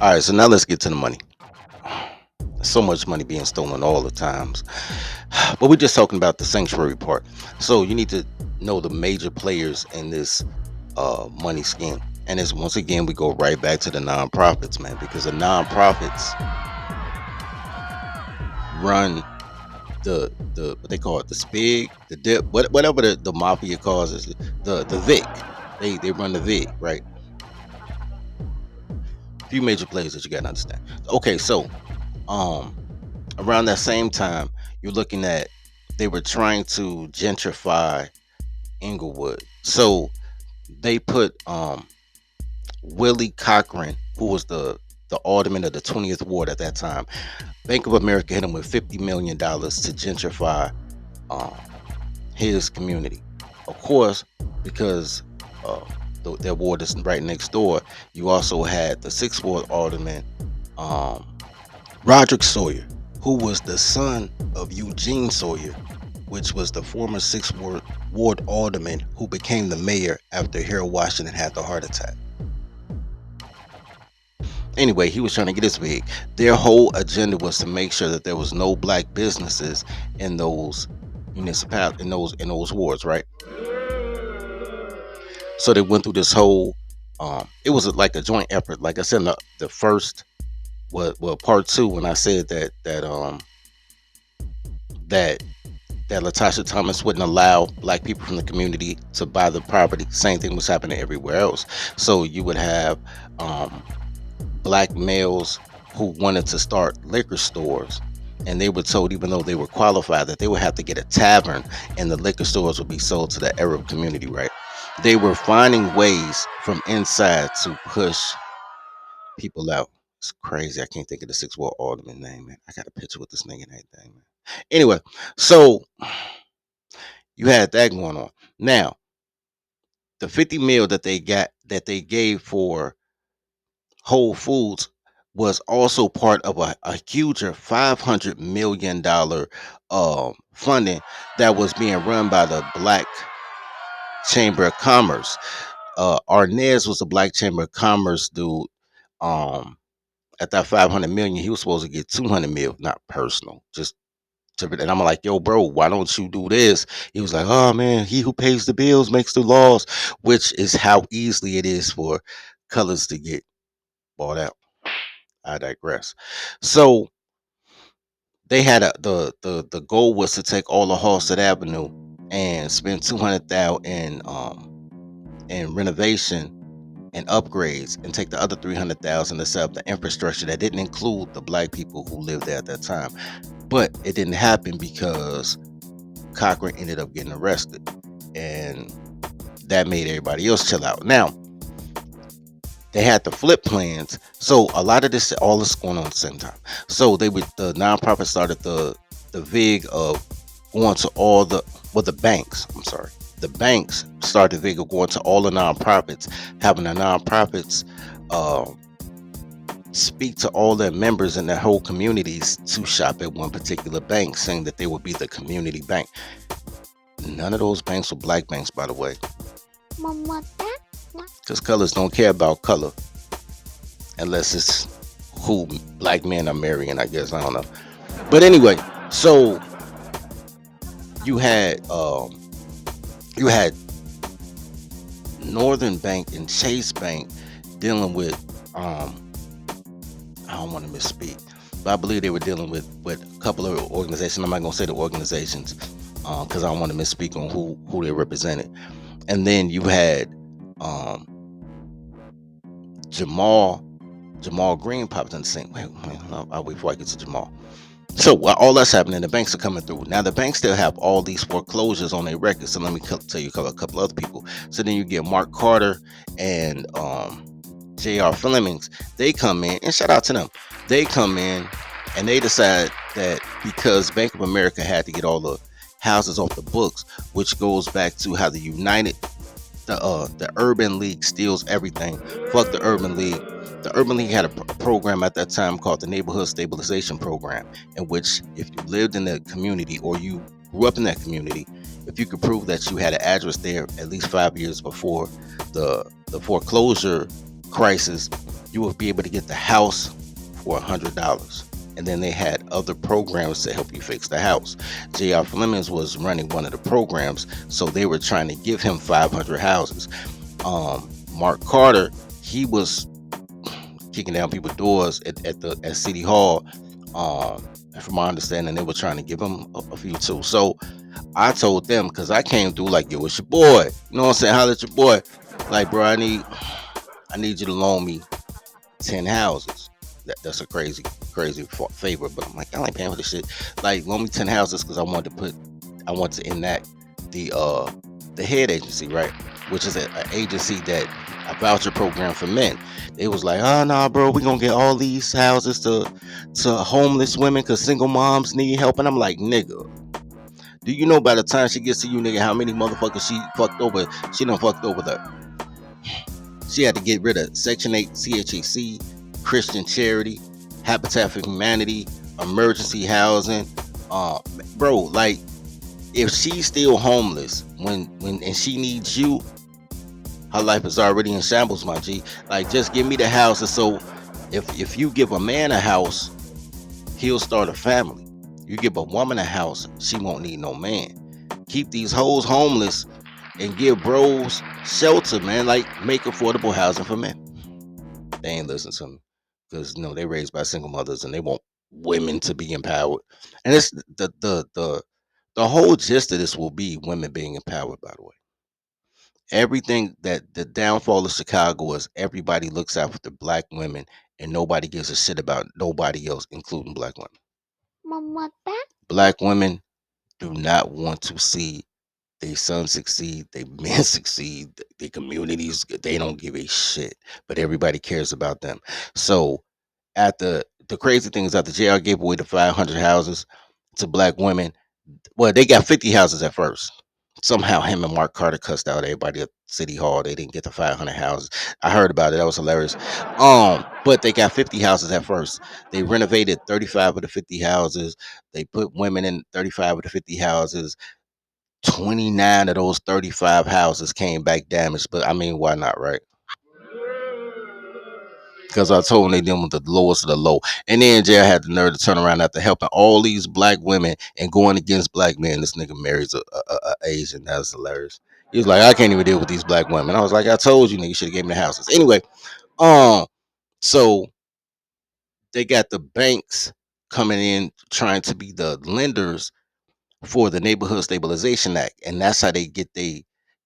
All right, so now let's get to the money. So much money being stolen all the times. But we're just talking about the sanctuary part. So you need to know the major players in this money scheme. And it's once again we go right back to the nonprofits, man, because the nonprofits run the what they call it, the spig, the dip, whatever the mafia calls it, the Vic. They run the Vic, right? Few major players that you gotta understand. Okay, so um around that same time, you're looking at they were trying to gentrify Inglewood. So they put Willie Cochran, who was the alderman of the 20th ward at that time. Bank of America hit him with $50 million to gentrify um, his community. Of course, because uh, their ward is right next door. You also had the sixth ward alderman, um, Roderick Sawyer, who was the son of Eugene Sawyer, which was the former sixth ward alderman who became the mayor after Harold Washington had the heart attack. Anyway, he was trying to get his big. Their whole agenda was to make sure that there was no black businesses in those municipalities, in those wards, right? So they went through this whole. It was like a joint effort. Like I said, the first, well, part two, when I said that that Latasha Thomas wouldn't allow black people from the community to buy the property. Same thing was happening everywhere else. So you would have um, black males who wanted to start liquor stores, and they were told, even though they were qualified, that they would have to get a tavern and the liquor stores would be sold to the Arab community, right? They were finding ways from inside to push people out. It's crazy. I can't think of the six ward alderman name, man. I got a picture with this nigga and everything, man. Anyway, so you had that going on. Now, the 50 mil that they gave for Whole Foods was also part of a huger $500 million funding that was being run by the Black Chamber of Commerce. Arnez was the Black Chamber of Commerce dude. Um, at that 500 million, he was supposed to get 200 mil, not personal, just and I'm like, yo, bro, why don't you do this? He was like, oh man, he who pays the bills makes the laws, which is how easily it is for colors to get bought out. I digress. So they had the goal was to take all of Halsted Avenue and spend 200,000 in renovation and upgrades, and take the other 300,000 to set up the infrastructure that didn't include the black people who lived there at that time. But it didn't happen because Cochran ended up getting arrested, and that made everybody else chill out. Now they had the flip plans, so a lot of this, all this going on at the same time. So the nonprofit started the vig of going to all the banks. I'm sorry, the banks started the vig of going to all the nonprofits, having the nonprofits uh, speak to all their members in their whole communities to shop at one particular bank, saying that they would be the community bank. None of those banks were black banks, by the way, because colors don't care about color unless it's who black men are marrying. I guess I don't know, but anyway, so you had you had Northern Bank and Chase Bank dealing with I don't want to misspeak, but I believe they were dealing with a couple of organizations. I'm not gonna say the organizations because I don't want to misspeak on who they represented. And then you had um, Jamal Jamal Green popped in the scene. Wait, no, I'll wait before I get to Jamal. So while all that's happening, the banks are coming through. Now the banks still have all these foreclosures on their records. So let me tell you a couple other people. So then you get Mark Carter and J.R. Flemings. They come in, and shout out to them. They come in and they decide that because Bank of America had to get all the houses off the books, which goes back to how the Urban League steals everything. Fuck the Urban League. The Urban League had a program at that time called the Neighborhood Stabilization Program, in which if you lived in the community or you grew up in that community, if you could prove that you had an address there at least 5 years before the foreclosure crisis, you would be able to get the house for $100. And then they had other programs to help you fix the house. J.R. Flemings was running one of the programs, so they were trying to give him 500 houses. Mark Carter, he was kicking down people's doors at City Hall. And from my understanding, they were trying to give him a few too. So I told them, because I came through like, yo, it's your boy. You know what I'm saying? Holla at your boy. Like, bro, I need you to loan me 10 houses. That's a crazy favor, but I'm like, I ain't paying for this shit. Like, loan me 10 houses because I want to enact the head agency, right? Which is an agency that a voucher program for men. They was like, oh nah, bro, we gonna get all these houses to homeless women because single moms need help. And I'm like, nigga, do you know by the time she gets to you, nigga, how many motherfuckers she fucked over? She done fucked over she had to get rid of Section 8 CHAC, Christian Charity, Habitat for Humanity, emergency housing. Uh, bro, like, if she's still homeless when and she needs you, her life is already in shambles, my G. Like, just give me the house. And so if you give a man a house, he'll start a family. You give a woman a house, she won't need no man. Keep these hoes homeless and give bros shelter, man. Like, make affordable housing for men. They ain't listen to me because they raised by single mothers and they want women to be empowered. And it's the whole gist of this will be women being empowered. By the way, everything that the downfall of Chicago is everybody looks out for the black women and nobody gives a shit about nobody else, including black women. Mama, black women do not want to see their sons succeed, their men succeed, their communities. They don't give a shit, but everybody cares about them. So at the crazy thing is that the JR gave away the 500 houses to black women. Well, they got 50 houses at first. Somehow him and Mark Carter cussed out everybody at City Hall. They didn't get the 500 houses. I heard about it. That was hilarious. But they got 50 houses at first. They renovated 35 of the 50 houses. They put women in 35 of the 50 houses. 29 of those 35 houses came back damaged. But I mean, why not, right? Because I told them they them with the lowest of the low. And then Jay had the nerve to turn around after helping all these black women and going against black men. This nigga marries a Asian. That's hilarious. He was like, I can't even deal with these black women. I was like, I told you, nigga, you should have gave me the houses. Anyway, um, so they got the banks coming in trying to be the lenders for the Neighborhood Stabilization Act, and that's how they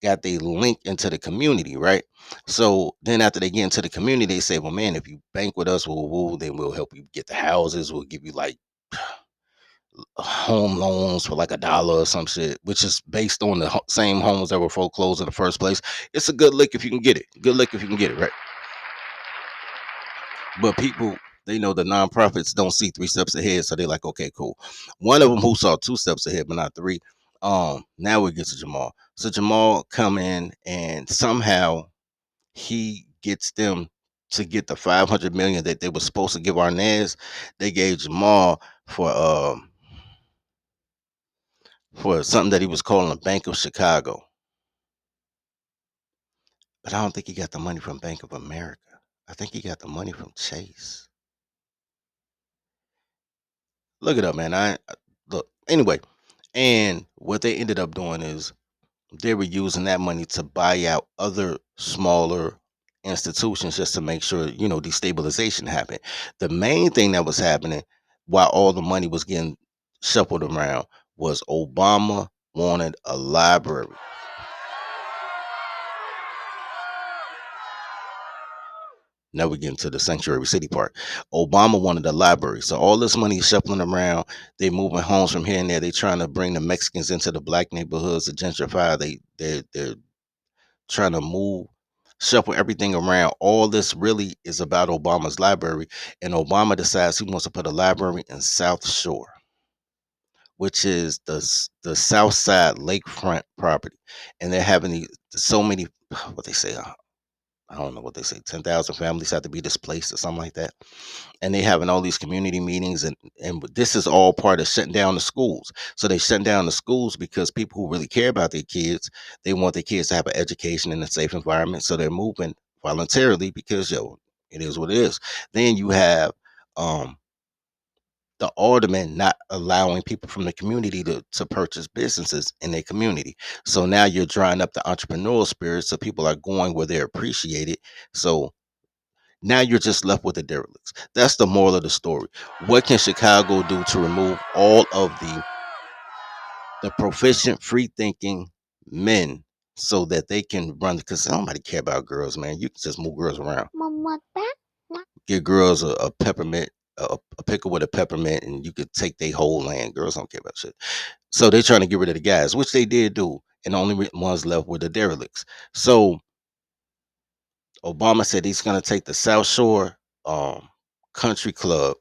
got they link into the community, right? So then after they get into the community, they say, well, man, if you bank with us, then we'll help you get the houses. We'll give you like home loans for like $1 or some shit, which is based on the same homes that were foreclosed in the first place. It's a good lick if you can get it. Good lick if you can get it, right? But people, they know the nonprofits don't see 3 steps ahead, so they're like, okay, cool. One of them who saw 2 steps ahead, but not three. Now we get to Jamal. So Jamal come in and somehow he gets them to get the 500 million that they were supposed to give Arnaz. They gave Jamal for something that he was calling the Bank of Chicago. But I don't think he got the money from Bank of America. I think he got the money from Chase. Look it up, man. Look anyway. And what they ended up doing is they were using that money to buy out other smaller institutions just to make sure, destabilization happened. The main thing that was happening while all the money was getting shuffled around was Obama wanted a library. Now we get into the sanctuary city part. Obama wanted a library. So all this money is shuffling around. They moving homes from here and there. They trying to bring the Mexicans into the black neighborhoods to gentrify. They're trying to shuffle everything around. All this really is about Obama's library. And Obama decides he wants to put a library in South Shore, which is the South Side lakefront property. And they're having so many, what they say, I don't know what they say, 10,000 families have to be displaced or something like that. And they having all these community meetings, and this is all part of shutting down the schools. So they shut down the schools because people who really care about their kids, they want their kids to have an education in a safe environment. So they're moving voluntarily because It is what it is. Then you have um the alderman not allowing people from the community to purchase businesses in their community. So now you're drying up the entrepreneurial spirit. So people are going where they're appreciated. So now you're just left with the derelicts. That's the moral of the story. What can Chicago do to remove all of the proficient, free thinking men so that they can run? Because nobody care about girls, man. You can just move girls around. Give girls a peppermint, a pickle with a peppermint, and you could take their whole land. Girls don't care about shit. So they're trying to get rid of the guys, which they did do, and the only ones left were the derelicts. So Obama said he's going to take the South Shore um, Country Club,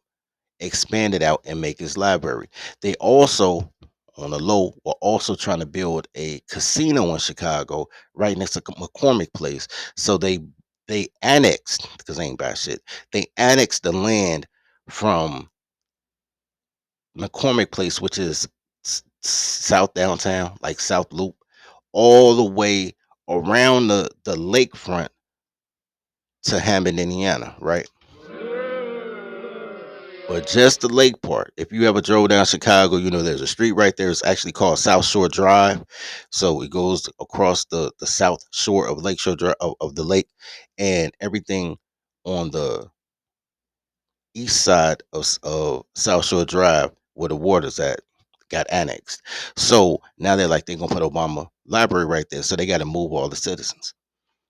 expand it out, and make his library. They also, on the low, were also trying to build a casino in Chicago right next to McCormick Place. So they annexed, because they ain't buy shit. They annexed the land from McCormick Place, which is South Downtown, like South Loop, all the way around the lakefront to Hammond, Indiana, right? But just the lake part. If you ever drove down Chicago, you know there's a street right there. It's actually called South Shore Drive. So it goes across the south shore of Lakeshore Drive of the lake, and everything on the east side of South Shore Drive, where the water's at, got annexed. So now they're gonna put Obama Library right there. So they got to move all the citizens.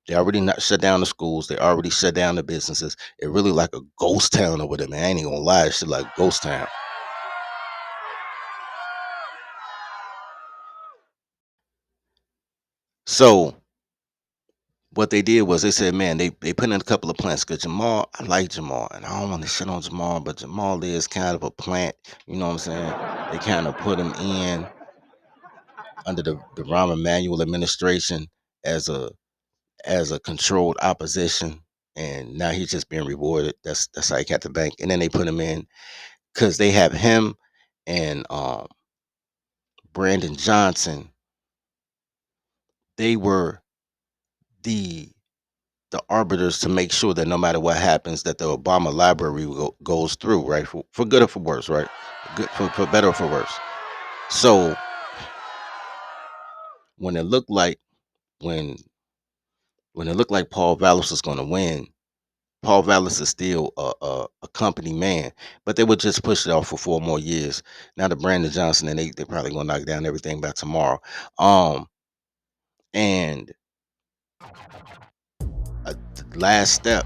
They already not shut down the schools. They already shut down the businesses. It really like a ghost town over there, man. I ain't even gonna lie, it's shit like a ghost town. So what they did was they said, man, they put in a couple of plants. Cause Jamal, I like Jamal, and I don't want to shit on Jamal, but Jamal is kind of a plant. You know what I'm saying? They kind of put him in under the Rahm Emanuel administration as a controlled opposition, and now he's just being rewarded. That's how he got the bank. And then they put him in because they have him and Brandon Johnson. They were the the arbiters to make sure that no matter what happens, that the Obama library goes through, right, for good or for worse, right, good for better or for worse. So when it looked like when when it looked like Paul Vallis was going to win, Paul Vallis is still a company man, but they would just push it off for 4 more years. Now the Brandon Johnson, and they probably gonna knock down everything by tomorrow. Um, and the last step,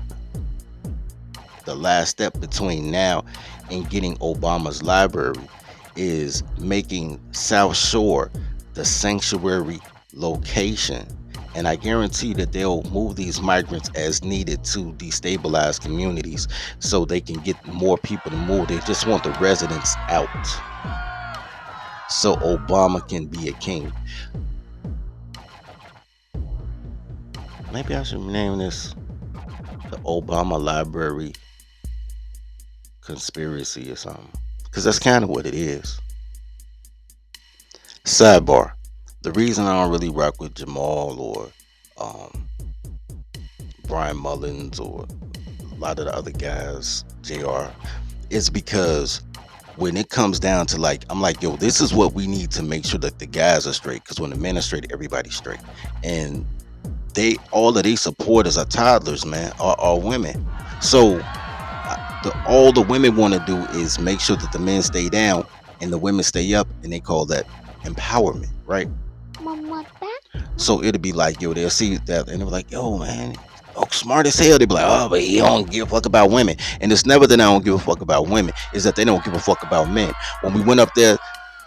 the last step between now and getting Obama's library is making South Shore the sanctuary location. And I guarantee that they'll move these migrants as needed to destabilize communities so they can get more people to move. They just want the residents out so Obama can be a king. Maybe I should name this the Obama Library Conspiracy or something. Because that's kind of what it is. Sidebar. The reason I don't really rock with Jamal or um, Brian Mullins or a lot of the other guys, JR, is because when it comes down to I'm like, yo, this is what we need to make sure that the guys are straight. Because when the men are straight, everybody's straight. And all of these supporters are toddlers, man, are women. So all the women want to do is make sure that the men stay down and the women stay up, and they call that empowerment, right? So it'll be like, yo, they'll see that and they're like, yo, man, oh, smart as hell. They be like, oh, but he don't give a fuck about women. And it's never that I don't give a fuck about women, is that they don't give a fuck about men. When we went up there,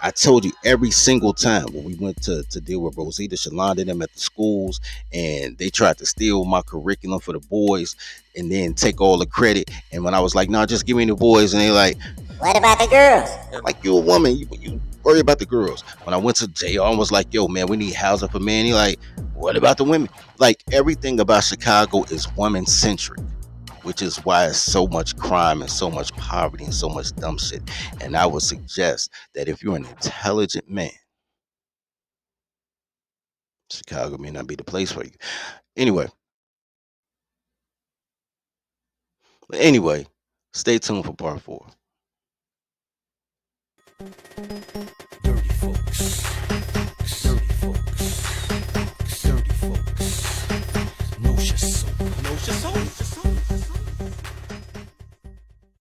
I told you every single time when we went to deal with Rosita, Shalonda, and them at the schools, and they tried to steal my curriculum for the boys and then take all the credit. And when I was like, no, just give me the boys, and they like, what about the girls? They're like, you a woman, you worry about the girls. When I went to JR and was like, yo, man, we need housing for men, he like, what about the women? Like, everything about Chicago is woman centric, which is why it's so much crime and so much poverty and so much dumb shit. And I would suggest that if you're an intelligent man, Chicago may not be the place for you. Anyway, Anyway, stay tuned for part 4.